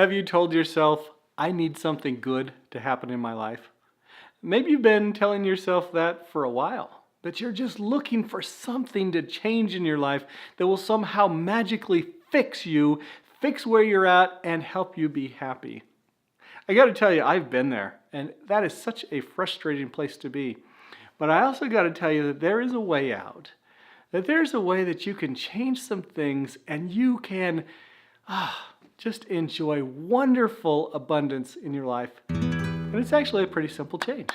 Have you told yourself, I need something good to happen in my life? Maybe you've been telling yourself that for a while, that you're just looking for something to change in your life that will somehow magically fix you, fix where you're at, and help you be happy. I got to tell you, I've been there, and that is such a frustrating place to be. But I also got to tell you that there is a way out, that there's a way that you can change some things and you can just enjoy wonderful abundance in your life. And it's actually a pretty simple change.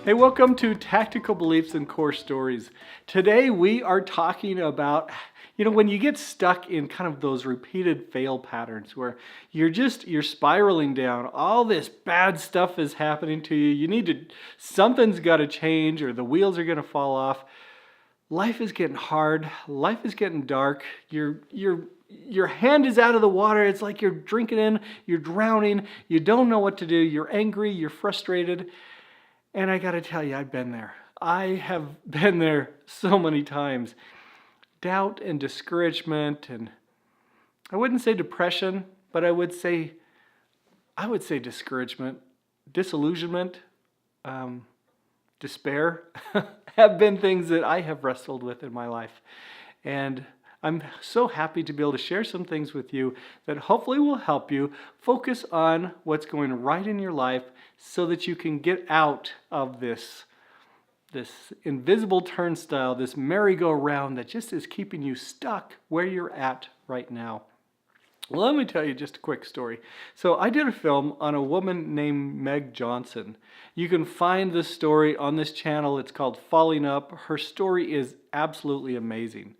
Hey, welcome to Tactical Beliefs and Core Stories. Today we are talking about, when you get stuck in kind of those repeated fail patterns where you're spiraling down, all this bad stuff is happening to you, something's got to change or the wheels are going to fall off. Life is getting hard, life is getting dark, your hand is out of the water, it's like you're drinking in, you're drowning, you don't know what to do, you're angry, you're frustrated. And I got to tell you, I've been there. I have been there so many times. Doubt and discouragement, and I wouldn't say depression, but I would say discouragement, disillusionment, despair have been things that I have wrestled with in my life. And I'm so happy to be able to share some things with you that hopefully will help you focus on what's going right in your life so that you can get out of this invisible turnstile, this merry-go-round that just is keeping you stuck where you're at right now. Well, let me tell you just a quick story. So I did a film on a woman named Meg Johnson. You can find this story on this channel. It's called Falling Up. Her story is absolutely amazing.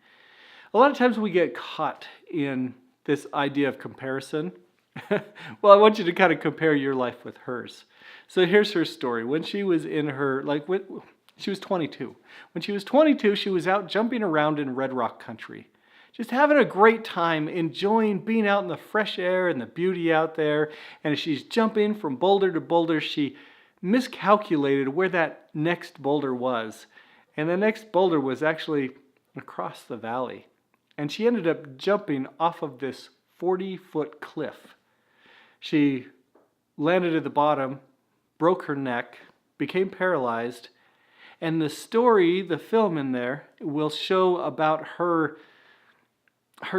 A lot of times we get caught in this idea of comparison. Well, I want you to kind of compare your life with hers. So here's her story. When she was she was 22. When she was 22, she was out jumping around in Red Rock country. Just having a great time, enjoying being out in the fresh air and the beauty out there. And as she's jumping from boulder to boulder, she miscalculated where that next boulder was. And the next boulder was actually across the valley. And she ended up jumping off of this 40-foot cliff. She landed at the bottom, broke her neck, became paralyzed. And the story, the film in there, will show about her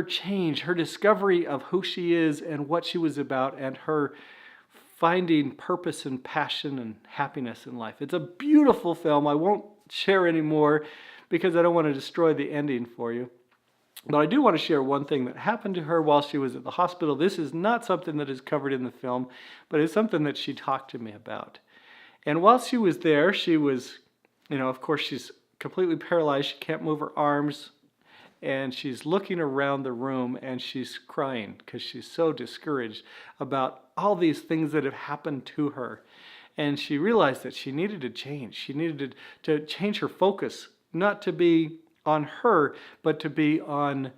change, her discovery of who she is and what she was about, and her finding purpose and passion and happiness in life. It's a beautiful film. I won't share any more because I don't want to destroy the ending for you. But I do want to share one thing that happened to her while she was at the hospital. This is not something that is covered in the film, but it's something that she talked to me about. And while she was there, she was, of course, she's completely paralyzed. She can't move her arms. And she's looking around the room and she's crying because she's so discouraged about all these things that have happened to her. And she realized that she needed to change. She needed to change her focus, not to be on her, but to be on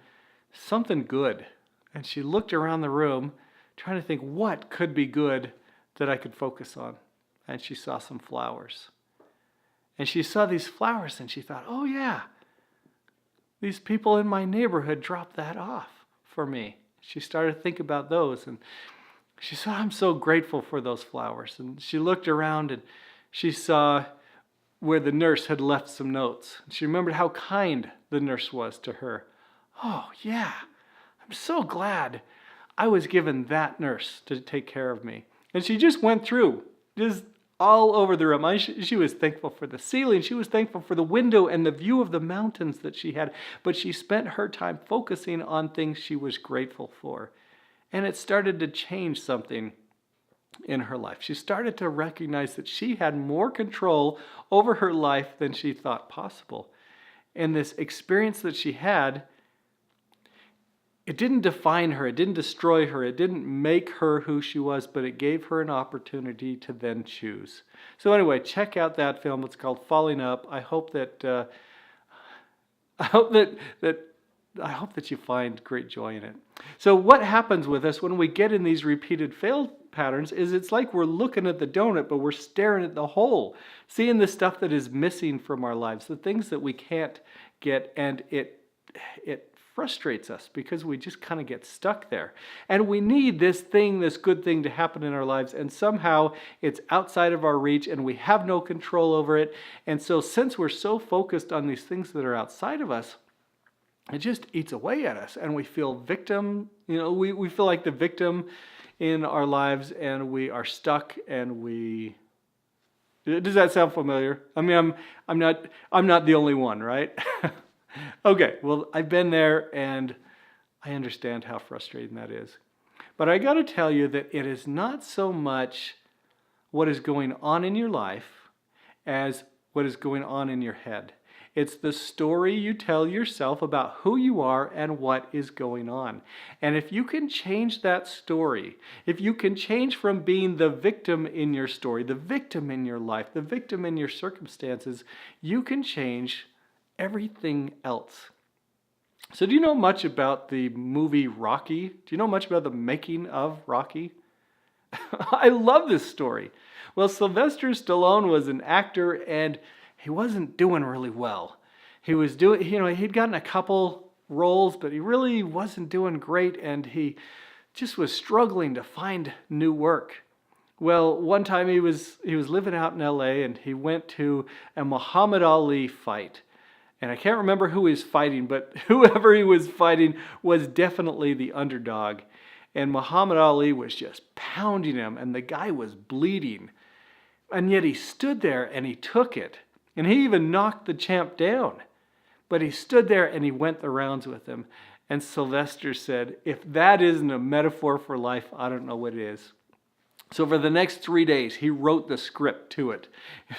something good. And she looked around the room trying to think what could be good that I could focus on. And she saw some flowers. And she saw these flowers and she thought, oh yeah, these people in my neighborhood dropped that off for me. She started to think about those and she said, I'm so grateful for those flowers. And she looked around and she saw where the nurse had left some notes. She remembered how kind the nurse was to her. Oh yeah, I'm so glad I was given that nurse to take care of me. And she just went through, just all over the room. She was thankful for the ceiling. She was thankful for the window and the view of the mountains that she had. But she spent her time focusing on things she was grateful for. And it started to change something in her life. She started to recognize that she had more control over her life than she thought possible. And this experience that she had, it didn't define her, it didn't destroy her, it didn't make her who she was, but it gave her an opportunity to then choose. So anyway, check out that film. It's called Falling Up. I hope that you find great joy in it. So what happens with us when we get in these repeated fail patterns is it's like we're looking at the donut, but we're staring at the hole, seeing the stuff that is missing from our lives, the things that we can't get, and it frustrates us because we just kind of get stuck there. And we need this good thing to happen in our lives, and somehow it's outside of our reach and we have no control over it. And so since we're so focused on these things that are outside of us, it just eats away at us, and we feel victim. We feel like the victim in our lives, and we are stuck, and does that sound familiar? I mean, I'm not the only one, right? Okay, well, I've been there, and I understand how frustrating that is. But I got to tell you that it is not so much what is going on in your life as what is going on in your head. It's the story you tell yourself about who you are and what is going on. And if you can change that story, if you can change from being the victim in your story, the victim in your life, the victim in your circumstances, you can change everything else. So do you know much about the movie Rocky? Do you know much about the making of Rocky? I love this story. Well, Sylvester Stallone was an actor, and he wasn't doing really well. He was doing, he'd gotten a couple roles, but he really wasn't doing great, and he just was struggling to find new work. Well, one time he was living out in LA, and he went to a Muhammad Ali fight. And I can't remember who he was fighting, but whoever he was fighting was definitely the underdog. And Muhammad Ali was just pounding him, and the guy was bleeding. And yet he stood there and he took it. And he even knocked the champ down. But he stood there and he went the rounds with him. And Sylvester said, if that isn't a metaphor for life, I don't know what is. So for the next 3 days, he wrote the script to it.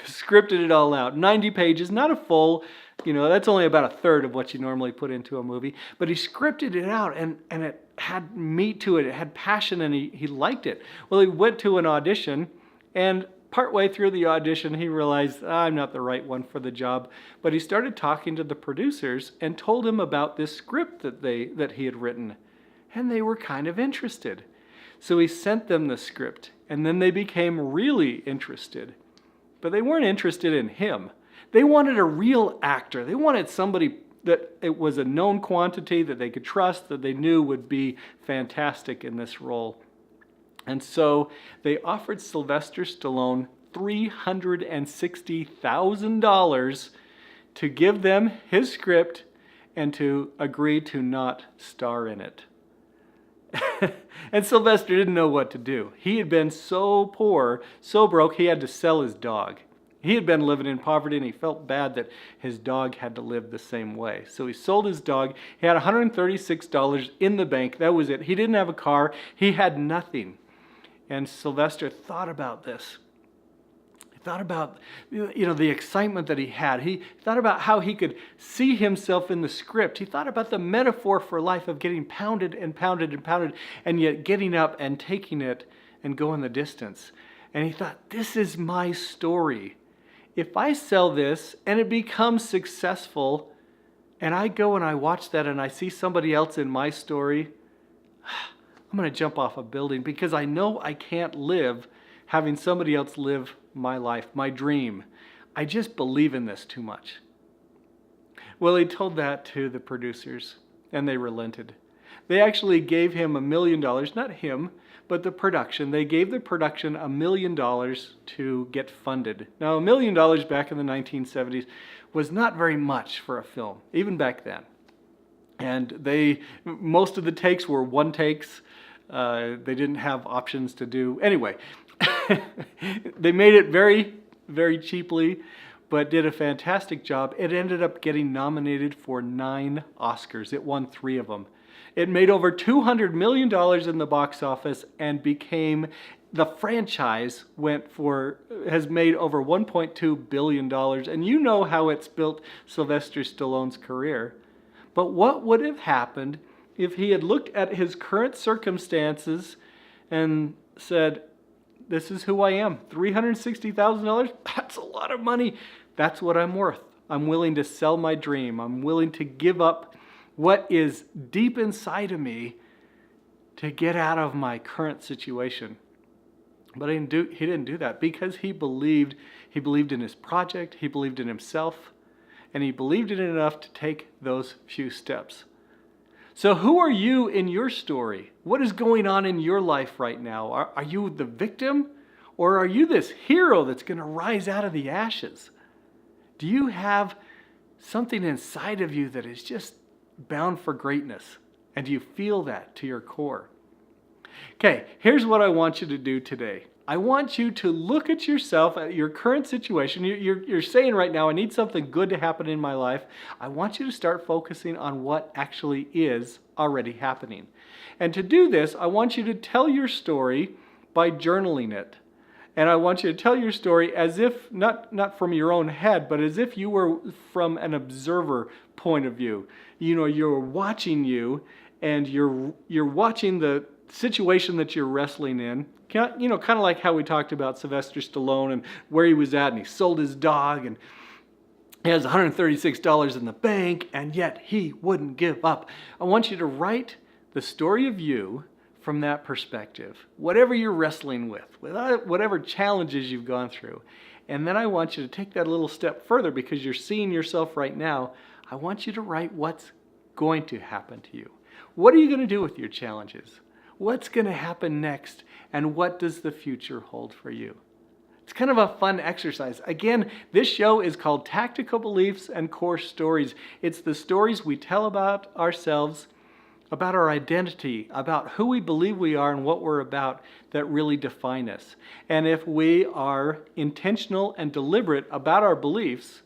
Scripted it all out. 90 pages, not a full, that's only about a third of what you normally put into a movie. But he scripted it out, and it had meat to it. It had passion, and he liked it. Well, he went to an audition, and partway through the audition, he realized, I'm not the right one for the job. But he started talking to the producers and told them about this script that he had written. And they were kind of interested. So he sent them the script, and then they became really interested. But they weren't interested in him. They wanted a real actor. They wanted somebody that it was a known quantity, that they could trust, that they knew would be fantastic in this role. And so they offered Sylvester Stallone $360,000 to give them his script and to agree to not star in it. And Sylvester didn't know what to do. He had been so poor, so broke, he had to sell his dog. He had been living in poverty, and he felt bad that his dog had to live the same way. So he sold his dog. He had $136 in the bank. That was it. He didn't have a car. He had nothing. And Sylvester thought about this. He thought about the excitement that he had. He thought about how he could see himself in the script. He thought about the metaphor for life of getting pounded and pounded and pounded, and yet getting up and taking it and going the distance. And he thought, this is my story. If I sell this and it becomes successful, and I go and I watch that and I see somebody else in my story, I'm going to jump off a building, because I know I can't live having somebody else live my life, my dream. I just believe in this too much. Well, he told that to the producers, and they relented. They actually gave him $1 million, not him, but the production. They gave the production $1 million to get funded. Now, $1 million back in the 1970s was not very much for a film, even back then. And most of the takes were one takes. They didn't have options to do. Anyway, they made it very, very cheaply, but did a fantastic job. It ended up getting nominated for 9 Oscars. It won 3 of them. It made over $200 million in the box office, and the franchise has made over $1.2 billion. And you know how it's built Sylvester Stallone's career. But what would have happened if he had looked at his current circumstances and said, this is who I am, $360,000, that's a lot of money. That's what I'm worth. I'm willing to sell my dream. I'm willing to give up what is deep inside of me to get out of my current situation. But he didn't do that because he believed in his project, he believed in himself, and he believed in it enough to take those few steps. So who are you in your story? What is going on in your life right now? Are you the victim, or are you this hero that's going to rise out of the ashes? Do you have something inside of you that is just bound for greatness? And do you feel that to your core? Okay, here's what I want you to do today. I want you to look at yourself, at your current situation. You're saying right now, I need something good to happen in my life. I want you to start focusing on what actually is already happening. And to do this, I want you to tell your story by journaling it. And I want you to tell your story as if, not from your own head, but as if you were from an observer point of view. You know, you're watching you, and you're watching the situation that you're wrestling in. You know, kind of like how we talked about Sylvester Stallone and where he was at, and he sold his dog, and he has $136 in the bank, and yet he wouldn't give up. I want you to write the story of you from that perspective, whatever you're wrestling with, whatever challenges you've gone through. And then I want you to take that a little step further, because you're seeing yourself right now. I want you to write what's going to happen to you. What are you going to do with your challenges? What's going to happen next? And what does the future hold for you? It's kind of a fun exercise. Again, this show is called Tactical Beliefs and Core Stories. It's the stories we tell about ourselves, about our identity, about who we believe we are and what we're about, that really define us. And if we are intentional and deliberate about our beliefs,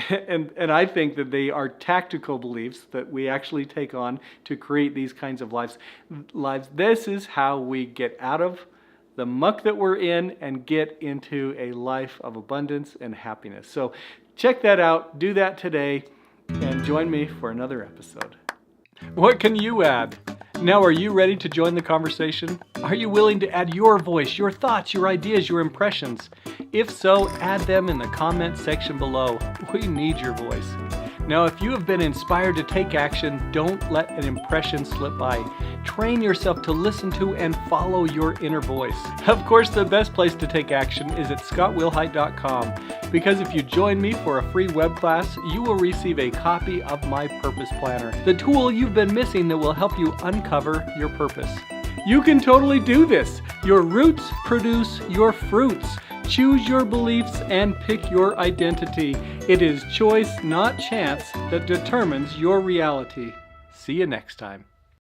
and I think that they are tactical beliefs that we actually take on to create these kinds of lives. This is how we get out of the muck that we're in and get into a life of abundance and happiness. So check that out. Do that today, and join me for another episode. What can you add? Now, are you ready to join the conversation? Are you willing to add your voice, your thoughts, your ideas, your impressions? If so, add them in the comment section below. We need your voice. Now, if you have been inspired to take action, don't let an impression slip by. Train yourself to listen to and follow your inner voice. Of course, the best place to take action is at scottwilhite.com, because if you join me for a free web class, you will receive a copy of my Purpose Planner, the tool you've been missing that will help you uncover your purpose. You can totally do this. Your roots produce your fruits. Choose your beliefs and pick your identity. It is choice, not chance, that determines your reality. See you next time.